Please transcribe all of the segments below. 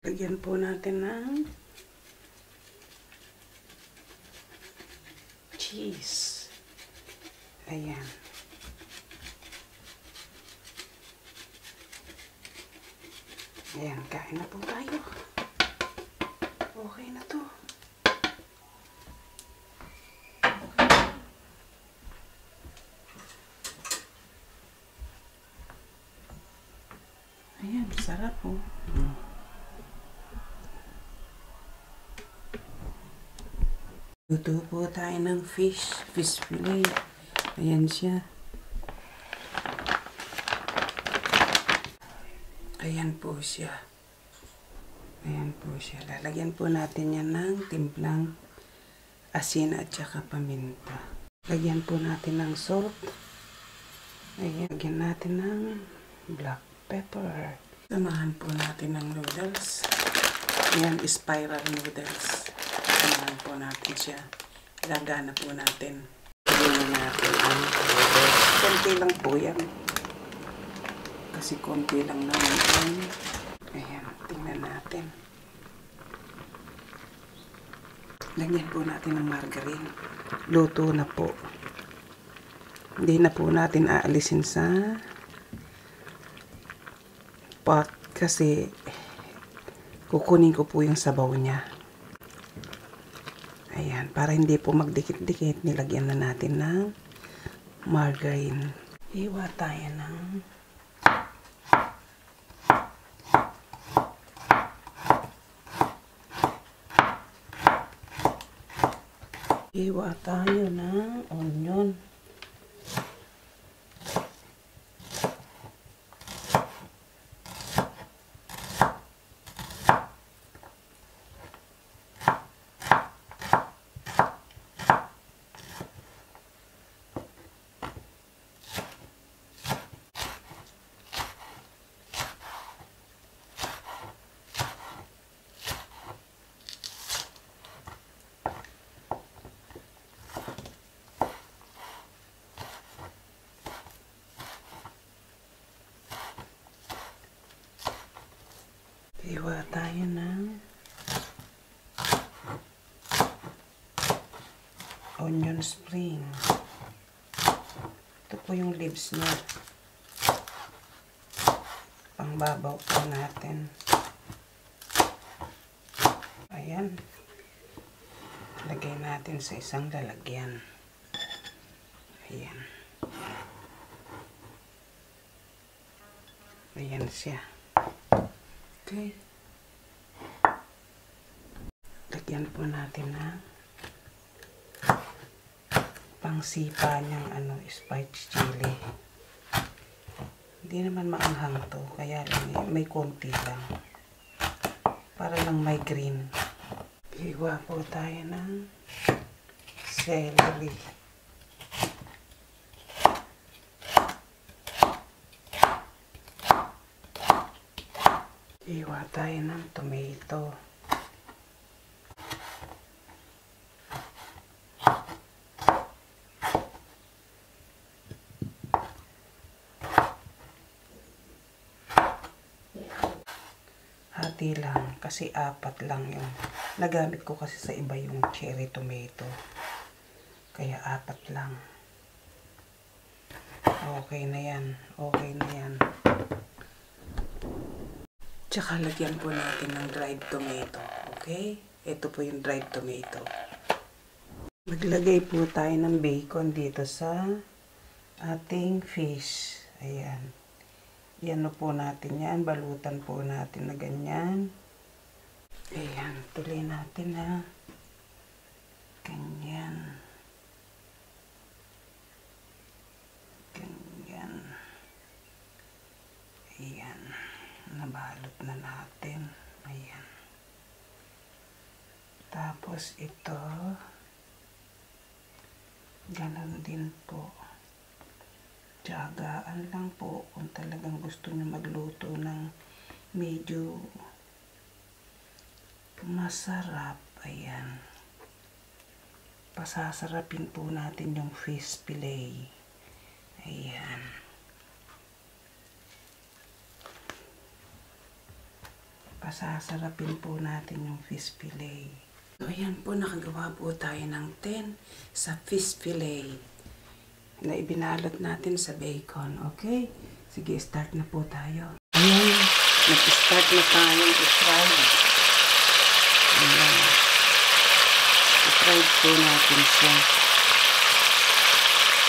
Lagyan po natin ng cheese. Ayan. Ayan, kain na po tayo. Okay na to. Ayan, sarap po. Luto po tayo ng fish fillet. Ayan siya. Ayan po siya. Ayan po siya. Lalagyan po natin yan ng timplang asin at saka paminta. Lagyan po natin ng salt. Ayan. Lagyan natin ng black pepper. Samahan po natin ng noodles. Ayan, spiral noodles. Samahan po natin siya. Ilagana po natin. Lagyan natin ang noodles. Konti lang po yan. Kasi konti lang naman yan. Ayan, tingnan natin. Lagyan po natin ng margarine. Luto na po. Hindi na po natin aalisin sa pot kasi kukunin ko po yung sabaw niya. Ayan, para hindi po magdikit-dikit, nilagyan na natin ng margarine. Hiwa tayo ng onion. Hiwa tayo ng onion spring. Ito po yung leaves niya. Pangbabaw po natin. Ayan. Lagay natin sa isang lalagyan. Ayan. Ayan siya. Okay. Lagyan po natin na pangsipa niyang spice chili. Hindi naman maanghang to, kaya lang may konti lang. Para lang may green. Hiwa po tayo ng celery. Hiwa tayo ng tomato. Hati lang kasi 4 lang yung nagamit ko kasi sa iba yung cherry tomato. Kaya 4 lang. Okay na yan. Okay na yan. Tsaka lagyan po natin ng dried tomato. Okay? Ito po yung dried tomato. Maglagay po tayo ng bacon dito sa ating fish. Ayan. Yan po natin yan. Balutan po natin na ganyan. Ayan. Tuloy natin na ganyan. Ganyan. Ayan. Nabalot na natin. Ayan. Tapos ito, ganun din po. Tiyagaan lang po kung talagang gusto nyo magluto ng medyo masarap. Ayan. Pasasarapin po natin yung fish fillet. Ayan. Pasasarapin po natin yung fish fillet. So, ayan po, nakagawa po tayo ng 10 sa fish fillet na ibinalot natin sa bacon. Okay? Sige, start na po tayo. Ayan, nag-start na tayong i-fry. Ayan. I-fry po natin siya.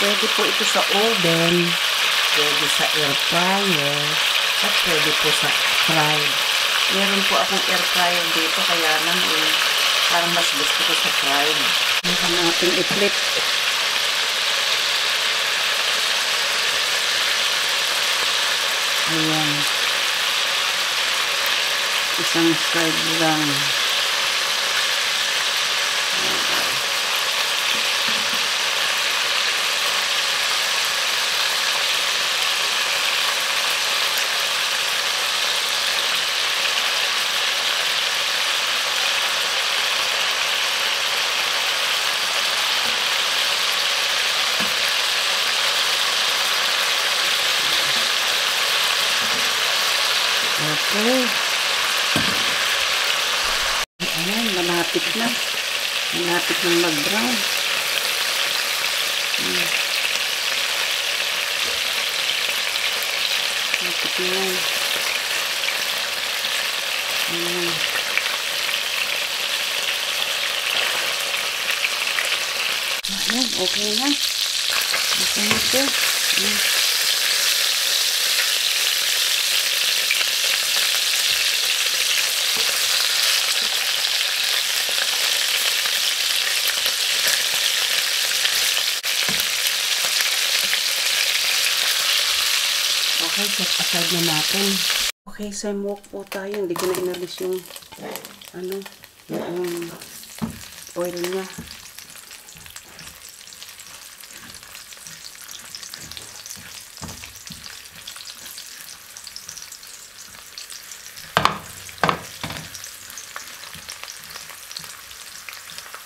Pwede po ito sa oven, pwede sa air fryer, at pwede po sa fried. Meron po akong air fryer dito, kaya lang parang mas gusto ko sa fried. Meron natin i-flip. Ayan. Isang side lang. Okay. Ayan, malapit na. Malapit na mag-brown. Malapit na yan. Ayan. Ayan, okay na. Okay na ito. Ayan. Okay, set aside na natin. Okay, smoke po tayo. Hindi ko na inalis yung yung oil niya.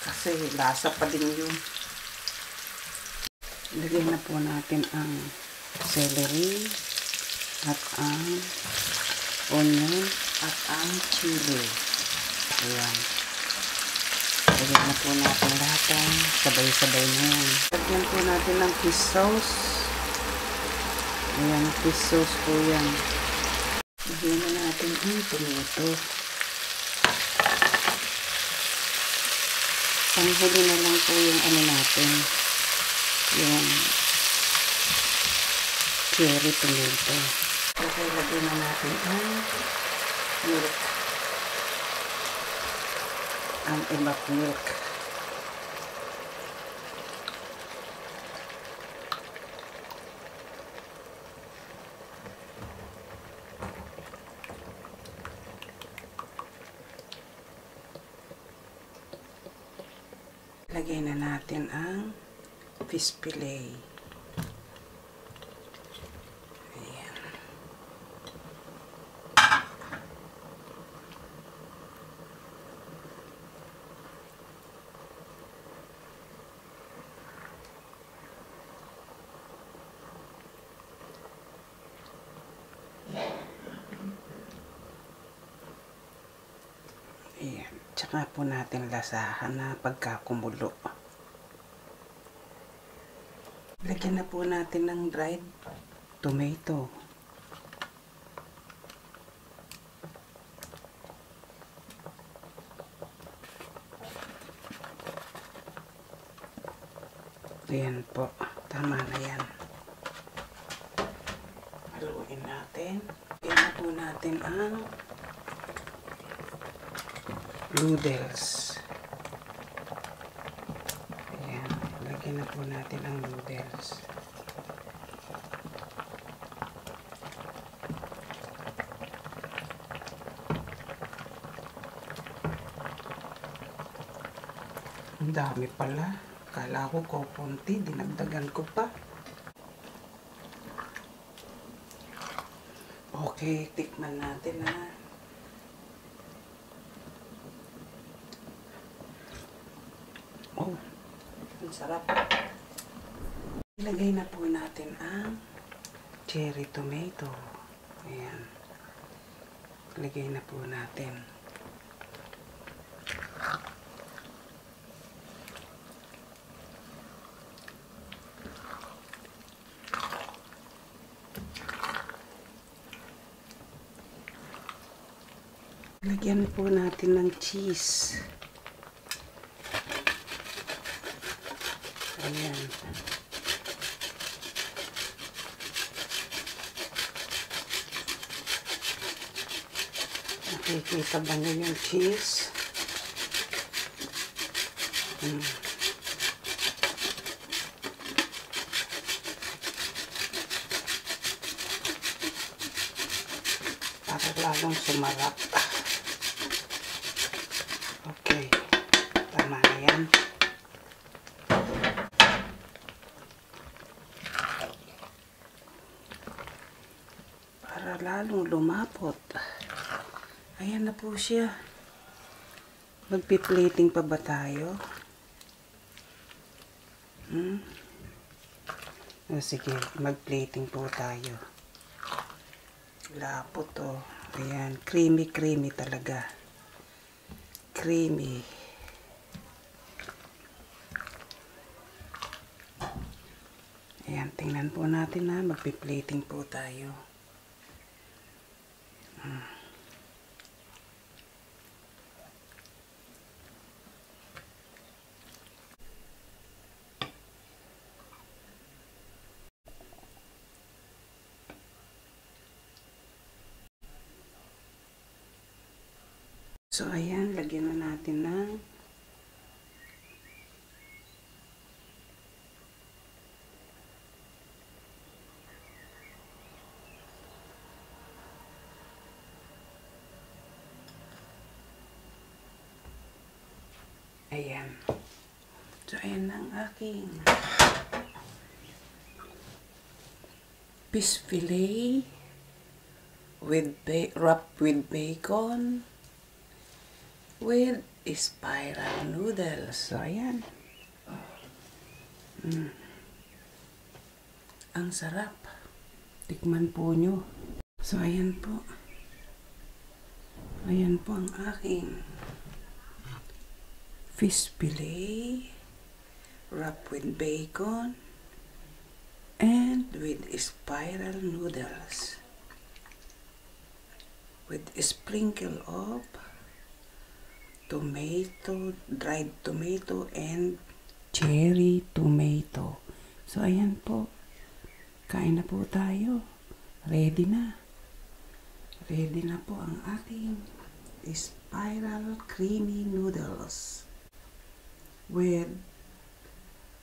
Kasi lasa pa din yun. Lagyan na po natin ang celery at ang onion at ang chili. Ayan. Lagyan na po natin lahat ang sabay-sabay na yan. Lagyan po natin ng fish sauce. Ayan, fish sauce po yan. Lagyan na natin ang tomato. Panghuli na lang po yung natin. Yung cherry tomato. Okay, lagyan na natin ang milk. Ang ebak milk. Lagyan na natin ang fish fillet. Ayan. Tsaka po natin lasahan na pagkakumulo. Lagyan na po natin ng dried tomato. Ayan po. Tama na yan. Haluin natin. Lagyan na po natin ang noodles. Ayan. Lagyan na po natin ang noodles. Ang dami pala. Akala ko konti. Dinagdagan ko pa. Okay. Tikman natin ha. Oh, ang sarap. Ilagay na po natin ang cherry tomato. Ayan. Lagay na po natin. Lagyan po natin ng cheese. Ayan. Nakikita ba niyo yung cheese? Para lalong sumarap. Okay. Tama na yan. Para lalong lumapot. Ayan na po siya. Magpi-plating pa ba tayo? Sige, mag-plating po tayo. Lapot to. Ayan, creamy talaga. Creamy. Ayan, tingnan po natin na magpi-plating po tayo. So, ayan, lagyan na natin ng ayan. So, ayan ang aking fish fillet with wrapped with bacon with spiral noodles. So, ayan. Ang sarap. Tikman po nyo. So, ayan po. Ayan po ang aking fish fillet wrapped with bacon and with spiral noodles with a sprinkle of tomato, dried tomato and cherry tomato. So ayan po, kain na po tayo. Ready na po ang ating spiral creamy noodles with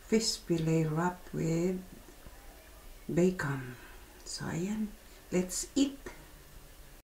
fish fillet wrapped with bacon. So ayan, let's eat.